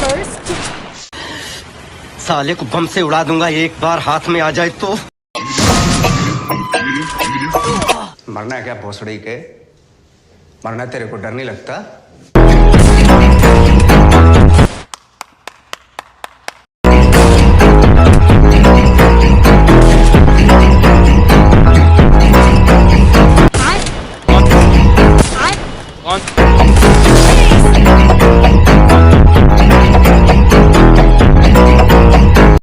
First, साले को बम से उड़ा दूंगा एक बार हाथ में आ जाए तो। मरना है क्या भोसड़ी के? मरना तेरे को डर नहीं लगता?